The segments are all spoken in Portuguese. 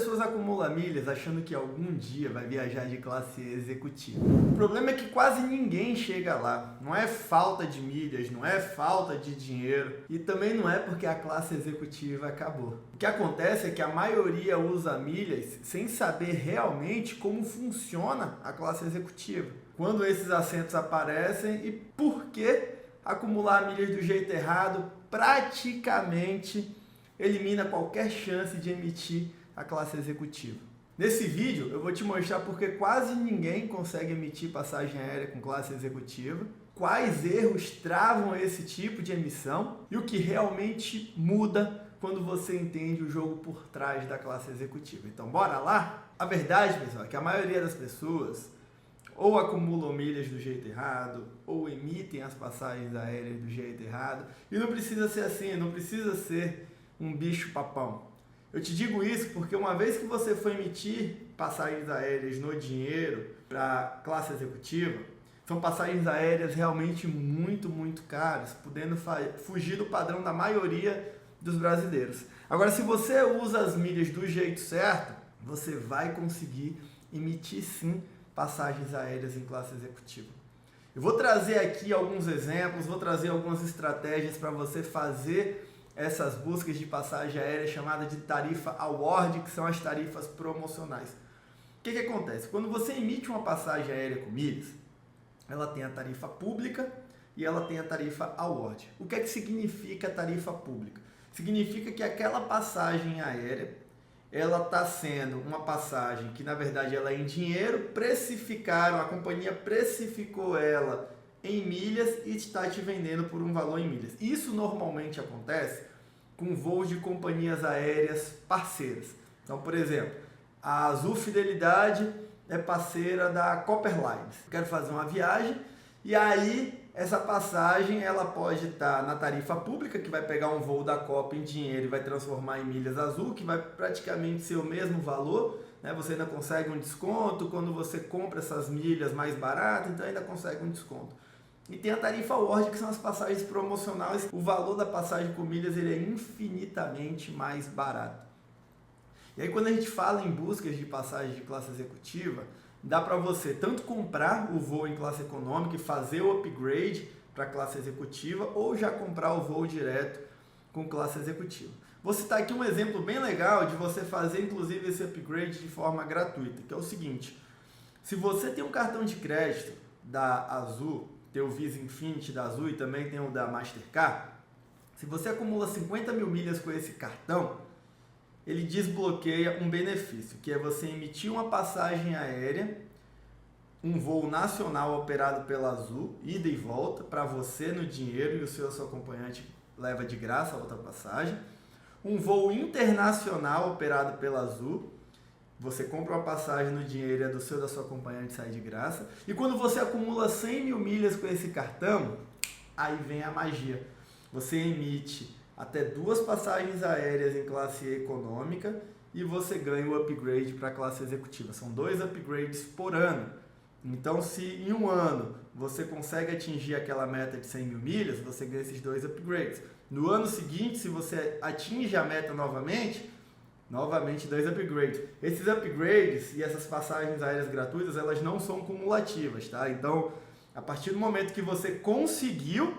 pessoas acumulam milhas achando que algum dia vai viajar de classe executiva. O problema é que quase ninguém chega lá. Não é falta de milhas, não é falta de dinheiro e também não é porque a classe executiva acabou. O que acontece é que a maioria usa milhas sem saber realmente como funciona a classe executiva. Quando esses assentos aparecem e por que acumular milhas do jeito errado praticamente elimina qualquer chance de emitir a classe executiva. Nesse vídeo eu vou te mostrar porque quase ninguém consegue emitir passagem aérea com classe executiva, quais erros travam esse tipo de emissão e o que realmente muda quando você entende o jogo por trás da classe executiva. Então bora lá? A verdade, pessoal, é que a maioria das pessoas ou acumulam milhas do jeito errado, ou emitem as passagens aéreas do jeito errado. E não precisa ser assim, não precisa ser um bicho papão. Eu te digo isso porque uma vez que você for emitir passagens aéreas no dinheiro para classe executiva, são passagens aéreas realmente muito caras, podendo fugir do padrão da maioria dos brasileiros. Agora, se você usa as milhas do jeito certo, você vai conseguir emitir sim passagens aéreas em classe executiva. Eu vou trazer aqui alguns exemplos, vou trazer algumas estratégias para você fazer essas buscas de passagem aérea chamada de tarifa award, que são as tarifas promocionais. O que acontece? Quando você emite uma passagem aérea com milhas, ela tem a tarifa pública e ela tem a tarifa award. O que significa a tarifa pública? Significa que aquela passagem aérea ela está sendo uma passagem que na verdade ela é em dinheiro, a companhia precificou ela em milhas e está te vendendo por um valor em milhas. Isso normalmente acontece com voos de companhias aéreas parceiras. Então, por exemplo, a Azul Fidelidade é parceira da Copper Lines. Eu quero fazer uma viagem e aí essa passagem ela pode estar na tarifa pública, que vai pegar um voo da Copa em dinheiro e vai transformar em milhas Azul, que vai praticamente ser o mesmo valor, né? Você ainda consegue um desconto quando você compra essas milhas mais baratas, então ainda consegue um desconto. E tem a tarifa Award, que são as passagens promocionais. O valor da passagem com milhas ele é infinitamente mais barato. E aí quando a gente fala em buscas de passagem de classe executiva, dá para você tanto comprar o voo em classe econômica e fazer o upgrade para classe executiva ou já comprar o voo direto com classe executiva. Vou citar aqui um exemplo bem legal de você fazer inclusive esse upgrade de forma gratuita, que é o seguinte: se você tem um cartão de crédito da Azul, tem o Visa Infinity da Azul e também tem o da Mastercard, se você acumula 50 mil milhas com esse cartão, ele desbloqueia um benefício, que é você emitir uma passagem aérea, um voo nacional operado pela Azul, ida e volta, para você no dinheiro e o seu acompanhante leva de graça a outra passagem. Um voo internacional operado pela Azul, você compra uma passagem no dinheiro e a do seu da sua acompanhante sai de graça. E quando você acumula 100 mil milhas com esse cartão, aí vem a magia. Você emite até 2 passagens aéreas em classe econômica e você ganha o upgrade para a classe executiva. São 2 upgrades por ano. Então, se em um ano você consegue atingir aquela meta de 100 mil milhas, você ganha esses 2 upgrades. No ano seguinte, se você atinge a meta novamente 2 upgrades. Esses upgrades e essas passagens aéreas gratuitas, elas não são cumulativas, tá? Então, a partir do momento que você conseguiu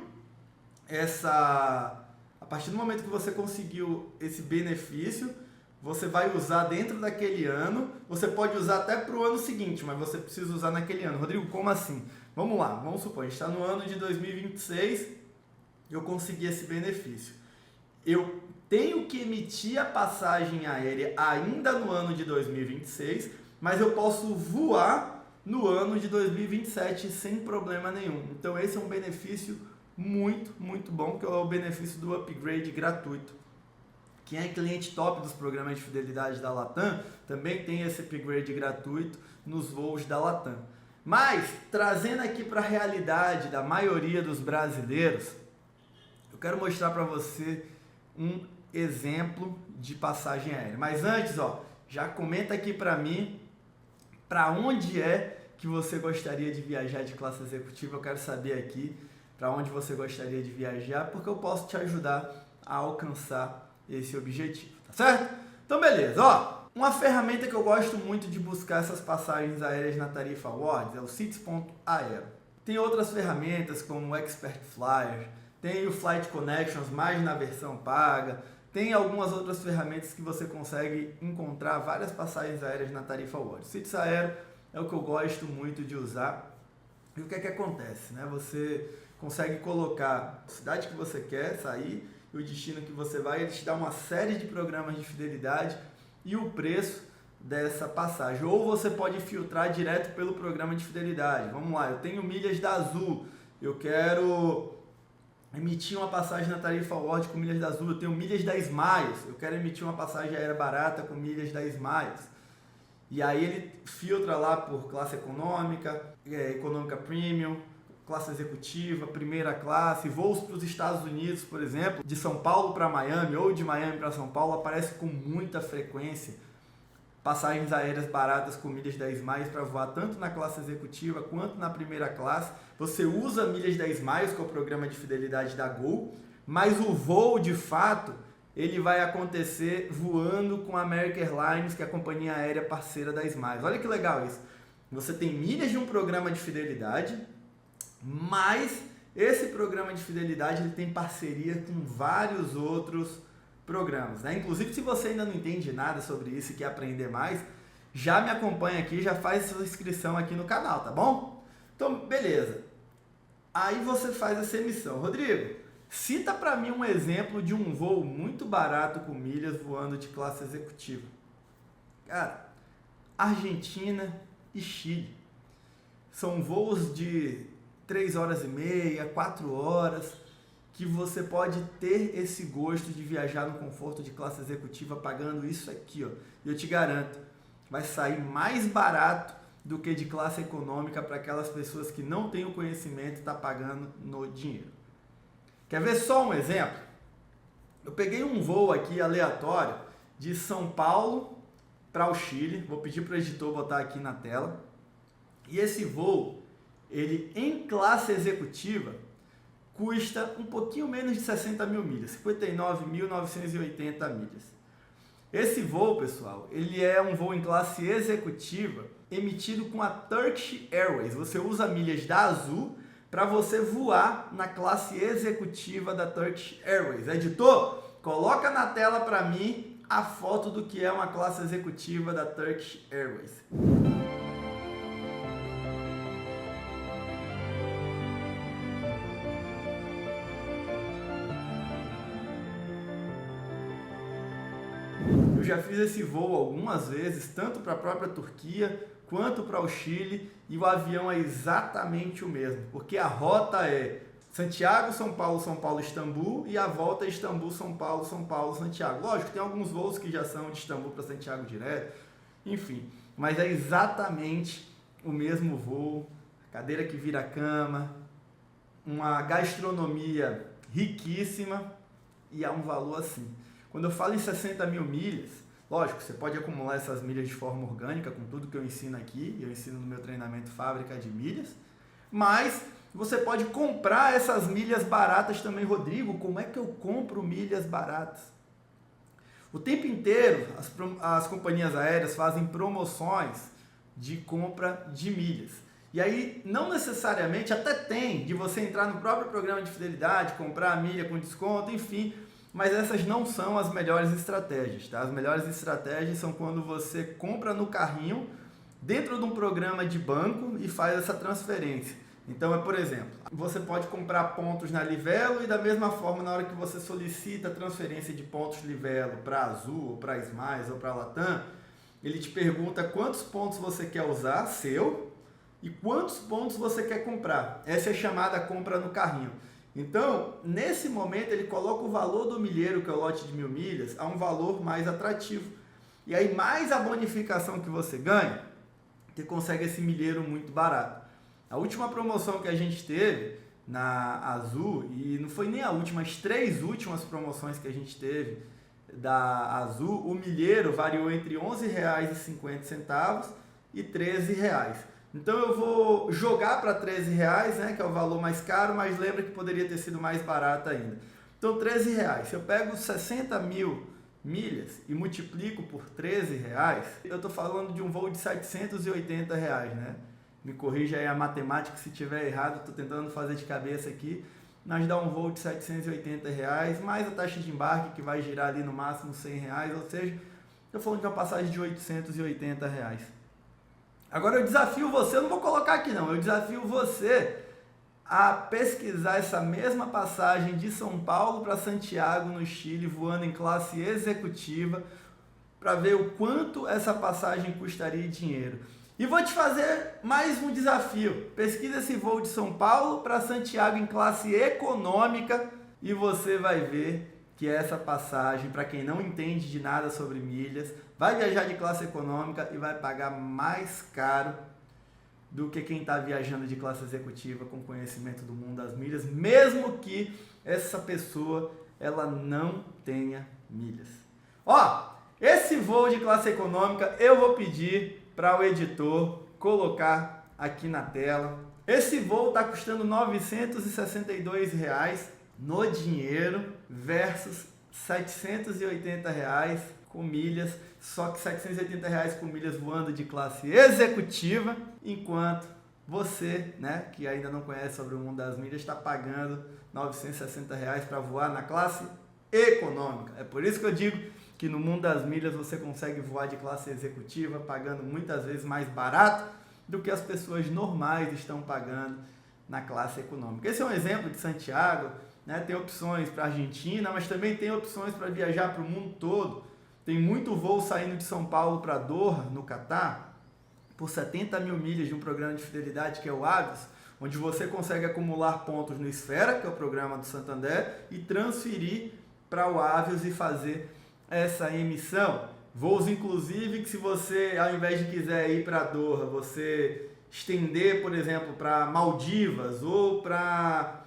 esse benefício, você vai usar dentro daquele ano, você pode usar até para o ano seguinte, mas você precisa usar naquele ano. Rodrigo, como assim? Vamos lá, vamos supor, a gente está no ano de 2026, eu consegui esse benefício. Eu tenho que emitir a passagem aérea ainda no ano de 2026, mas eu posso voar no ano de 2027 sem problema nenhum. Então esse é um benefício muito bom, que é o benefício do upgrade gratuito. Quem é cliente top dos programas de fidelidade da Latam também tem esse upgrade gratuito nos voos da Latam. Mas, trazendo aqui para a realidade da maioria dos brasileiros, eu quero mostrar para você um exemplo de passagem aérea. Mas antes, já comenta aqui para mim para onde é que você gostaria de viajar de classe executiva. Eu quero saber aqui para onde você gostaria de viajar, porque eu posso te ajudar a alcançar esse objetivo, tá certo? Então beleza, Uma ferramenta que eu gosto muito de buscar essas passagens aéreas na Tarifa Awards é o Cities.aero. Tem outras ferramentas como o Expert Flyer, tem o Flight Connections, mais na versão paga, tem algumas outras ferramentas que você consegue encontrar várias passagens aéreas na Tarifa Awards. Cities Aero é o que eu gosto muito de usar. E o que é que acontece, né? Você consegue colocar a cidade que você quer sair e o destino que você vai, ele te dá uma série de programas de fidelidade e o preço dessa passagem. Ou você pode filtrar direto pelo programa de fidelidade. Vamos lá, eu tenho milhas da Azul, eu quero emitir uma passagem na Tarifa Award com milhas da Azul, eu tenho milhas da Smiles, eu quero emitir uma passagem aérea barata com milhas da Smiles. E aí ele filtra lá por classe econômica, econômica premium, classe executiva, primeira classe, voos para os Estados Unidos, por exemplo, de São Paulo para Miami ou de Miami para São Paulo, aparece com muita frequência passagens aéreas baratas com milhas da Smiles para voar tanto na classe executiva quanto na primeira classe. Você usa milhas da Smiles, que é o programa de fidelidade da Gol, mas o voo de fato ele vai acontecer voando com a American Airlines, que é a companhia aérea parceira da Smiles. Olha que legal isso. Você tem milhas de um programa de fidelidade, mas esse programa de fidelidade ele tem parceria com vários outros programas, né? Inclusive, se você ainda não entende nada sobre isso e quer aprender mais, já me acompanha aqui, já faz sua inscrição aqui no canal, tá bom? Então, beleza. Aí você faz essa emissão. Rodrigo, cita para mim um exemplo de um voo muito barato com milhas voando de classe executiva. Cara, Argentina e Chile. São voos de 3 horas e meia, 4 horas, que você pode ter esse gosto de viajar no conforto de classe executiva pagando isso aqui, ó. E eu te garanto, vai sair mais barato do que de classe econômica para aquelas pessoas que não têm o conhecimento e estão pagando no dinheiro. Quer ver só um exemplo? Eu peguei um voo aqui aleatório de São Paulo para o Chile. Vou pedir para o editor botar aqui na tela. E esse voo, ele em classe executiva, custa um pouquinho menos de 60 mil milhas, 59.980 milhas. Esse voo, pessoal, ele é um voo em classe executiva emitido com a Turkish Airways. Você usa milhas da Azul para você voar na classe executiva da Turkish Airways. Editor, coloca na tela para mim a foto do que é uma classe executiva da Turkish Airways. Eu já fiz esse voo algumas vezes, tanto para a própria Turquia quanto para o Chile, e o avião é exatamente o mesmo, porque a rota é Santiago, São Paulo, São Paulo, Istambul, e a volta é Istambul, São Paulo, Santiago. Lógico, tem alguns voos que já são de Istambul para Santiago direto, enfim, mas é exatamente o mesmo voo, cadeira que vira cama, uma gastronomia riquíssima e a um valor assim. Quando eu falo em 60 mil milhas, lógico, você pode acumular essas milhas de forma orgânica com tudo que eu ensino aqui, eu ensino no meu treinamento Fábrica de Milhas, mas você pode comprar essas milhas baratas também. Rodrigo, como é que eu compro milhas baratas? O tempo inteiro as companhias aéreas fazem promoções de compra de milhas. E aí, não necessariamente, até tem de você entrar no próprio programa de fidelidade, comprar a milha com desconto, enfim, mas essas não são as melhores estratégias, tá? As melhores estratégias são quando você compra no carrinho, dentro de um programa de banco e faz essa transferência. Então, por exemplo, você pode comprar pontos na Livelo e da mesma forma, na hora que você solicita a transferência de pontos Livelo para Azul, ou para Smiles, ou para Latam, ele te pergunta quantos pontos você quer usar, seu, e quantos pontos você quer comprar. Essa é a chamada compra no carrinho. Então, nesse momento, ele coloca o valor do milheiro, que é o lote de 1000 milhas, a um valor mais atrativo. E aí, mais a bonificação que você ganha, você consegue esse milheiro muito barato. A última promoção que a gente teve na Azul, e não foi nem a última, as 3 últimas promoções que a gente teve da Azul, o milheiro variou entre R$ 11,50 e R$ 13. Então eu vou jogar para R$ 13, né, que é o valor mais caro, mas lembra que poderia ter sido mais barato ainda. Então R$ 13. Se eu pego 60 mil milhas e multiplico por R$13, eu estou falando de um voo de R$780, né? Me corrija aí a matemática se estiver errado, estou tentando fazer de cabeça aqui, mas dá um voo de R$780, mais a taxa de embarque que vai girar ali no máximo R$100, ou seja, eu falando de uma passagem de R$880. Agora eu desafio você, eu não vou colocar aqui não, eu desafio você a pesquisar essa mesma passagem de São Paulo para Santiago, no Chile, voando em classe executiva, para ver o quanto essa passagem custaria em dinheiro. E vou te fazer mais um desafio. Pesquisa esse voo de São Paulo para Santiago em classe econômica e você vai ver que essa passagem, para quem não entende de nada sobre milhas, vai viajar de classe econômica e vai pagar mais caro do que quem está viajando de classe executiva com conhecimento do mundo das milhas, mesmo que essa pessoa ela não tenha milhas. Ó, esse voo de classe econômica eu vou pedir para o editor colocar aqui na tela. Esse voo está custando R$962 no dinheiro versus R$780 com milhas, só que R$780 com milhas voando de classe executiva, enquanto você, né, que ainda não conhece sobre o mundo das milhas, está pagando R$960 para voar na classe econômica. É por isso que eu digo que no mundo das milhas você consegue voar de classe executiva pagando muitas vezes mais barato do que as pessoas normais estão pagando na classe econômica. Esse é um exemplo de Santiago, né? Tem opções para a Argentina, mas também tem opções para viajar para o mundo todo. Tem muito voo saindo de São Paulo para Doha, no Catar, por 70 mil milhas de um programa de fidelidade que é o Avios, onde você consegue acumular pontos no Esfera, que é o programa do Santander, e transferir para o Avios e fazer essa emissão. Voos, inclusive, que se você, ao invés de quiser ir para Doha, você estender, por exemplo, para Maldivas ou para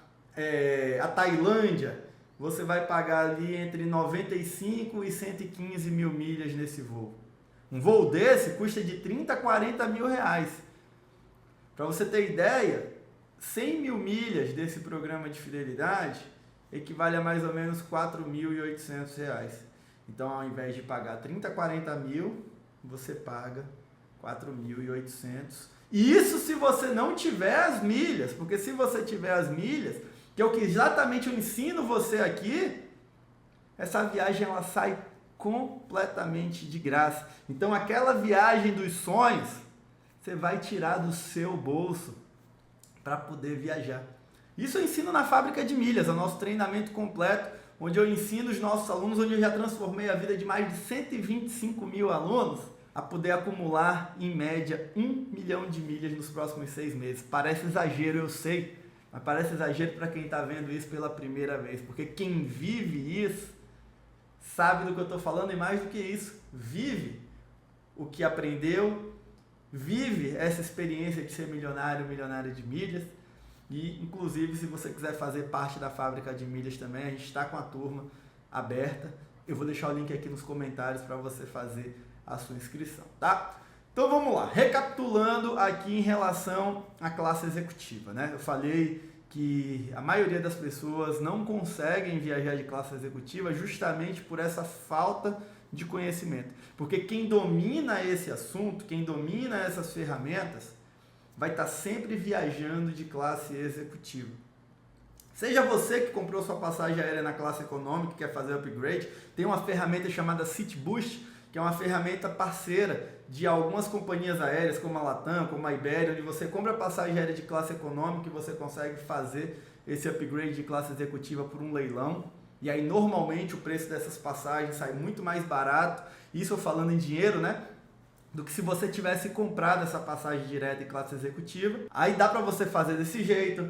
a Tailândia, você vai pagar ali entre 95 e 115 mil milhas nesse voo. Um voo desse custa de 30 a 40 mil reais. Para você ter ideia, 100 mil milhas desse programa de fidelidade equivale a mais ou menos 4.800 reais. Então, ao invés de pagar 30, 40 mil, você paga 4.800. E isso se você não tiver as milhas, porque se você tiver as milhas, que é o que exatamente eu ensino você aqui, essa viagem ela sai completamente de graça. Então, aquela viagem dos sonhos, você vai tirar do seu bolso para poder viajar. Isso eu ensino na Fábrica de Milhas, é o nosso treinamento completo, onde eu ensino os nossos alunos, onde eu já transformei a vida de mais de 125 mil alunos a poder acumular, em média, 1 milhão de milhas nos próximos 6 meses. Parece exagero, eu sei, mas parece exagero para quem está vendo isso pela primeira vez, porque quem vive isso sabe do que eu estou falando e mais do que isso, vive o que aprendeu, vive essa experiência de ser milionário, milionário de milhas. E, inclusive, se você quiser fazer parte da Fábrica de Milhas também, a gente está com a turma aberta. Eu vou deixar o link aqui nos comentários para você fazer a sua inscrição, tá? Então, vamos lá. Recapitulando aqui em relação à classe executiva, né? Eu falei que a maioria das pessoas não conseguem viajar de classe executiva justamente por essa falta de conhecimento. Porque quem domina esse assunto, quem domina essas ferramentas, vai estar sempre viajando de classe executiva. Seja você que comprou sua passagem aérea na classe econômica e quer fazer upgrade, tem uma ferramenta chamada CityBoost, que é uma ferramenta parceira de algumas companhias aéreas, como a Latam, como a Iberia, onde você compra passagem aérea de classe econômica e você consegue fazer esse upgrade de classe executiva por um leilão. E aí, normalmente, o preço dessas passagens sai muito mais barato, isso eu falando em dinheiro, né? Do que se você tivesse comprado essa passagem direta em classe executiva. Aí dá para você fazer desse jeito.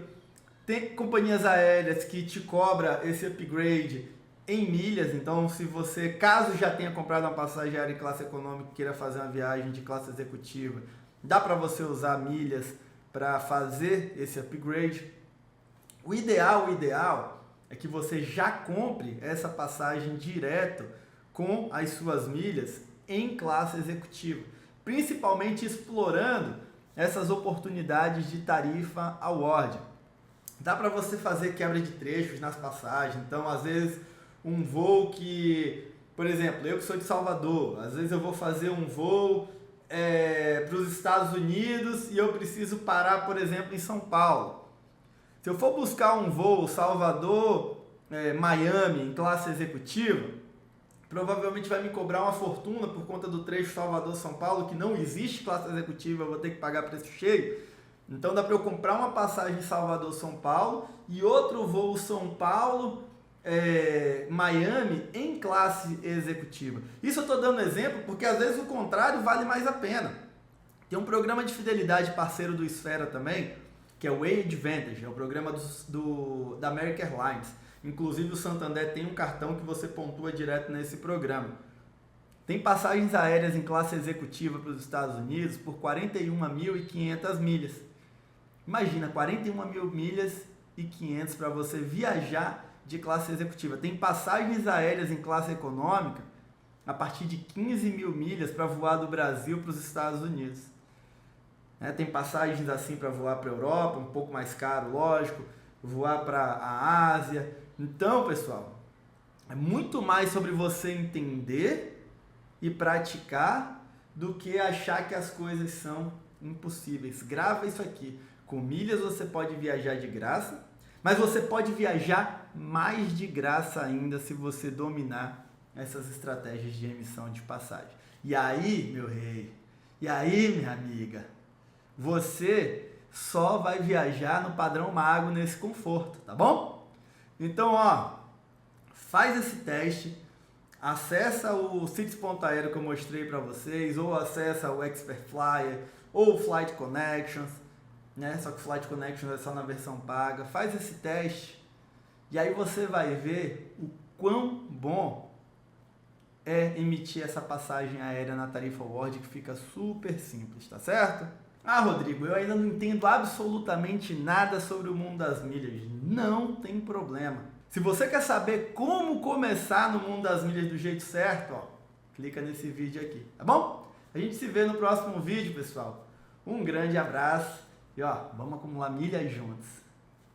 Tem companhias aéreas que te cobram esse upgrade em milhas. Então, se você, caso já tenha comprado uma passagem aérea em classe econômica e queira fazer uma viagem de classe executiva, dá para você usar milhas para fazer esse upgrade. O ideal é que você já compre essa passagem direto com as suas milhas em classe executiva, principalmente explorando essas oportunidades de tarifa award. Dá para você fazer quebra de trechos nas passagens, então às vezes um voo que Por exemplo, eu que sou de Salvador, às vezes eu vou fazer um voo para os Estados Unidos e eu preciso parar, por exemplo, em São Paulo. Se eu for buscar um voo Salvador, Miami, em classe executiva, provavelmente vai me cobrar uma fortuna por conta do trecho Salvador-São Paulo, que não existe classe executiva, eu vou ter que pagar preço cheio. Então dá para eu comprar uma passagem Salvador-São Paulo e outro voo São Paulo, Miami em classe executiva. Isso eu estou dando exemplo porque às vezes o contrário vale mais a pena. Tem um programa de fidelidade parceiro do Esfera também, que é o AAdvantage, é o programa da American Airlines. Inclusive o Santander tem um cartão que você pontua direto nesse programa. Tem passagens aéreas em classe executiva para os Estados Unidos por 41.500 milhas. Imagina, 41.000 milhas e 500 para você viajar de classe executiva. Tem passagens aéreas em classe econômica a partir de 15.000 milhas para voar do Brasil para os Estados Unidos. Tem passagens assim para voar para a Europa, um pouco mais caro, lógico, voar para a Ásia. Então, pessoal, é muito mais sobre você entender e praticar do que achar que as coisas são impossíveis. Grava isso aqui. Com milhas você pode viajar de graça, mas você pode viajar mais de graça ainda se você dominar essas estratégias de emissão de passagem. E aí, meu rei, e aí, minha amiga, você só vai viajar no padrão Mago nesse conforto, tá bom? Então, faz esse teste, acessa o Cities.aero que eu mostrei para vocês, ou acessa o Expert Flyer, ou o Flight Connections, só que o Flight Connections é só na versão paga. Faz esse teste e aí você vai ver o quão bom é emitir essa passagem aérea na tarifa World, que fica super simples, tá certo? Rodrigo, eu ainda não entendo absolutamente nada sobre o mundo das milhas. Não tem problema. Se você quer saber como começar no mundo das milhas do jeito certo, clica nesse vídeo aqui, tá bom? A gente se vê no próximo vídeo, pessoal. Um grande abraço e vamos acumular milhas juntos.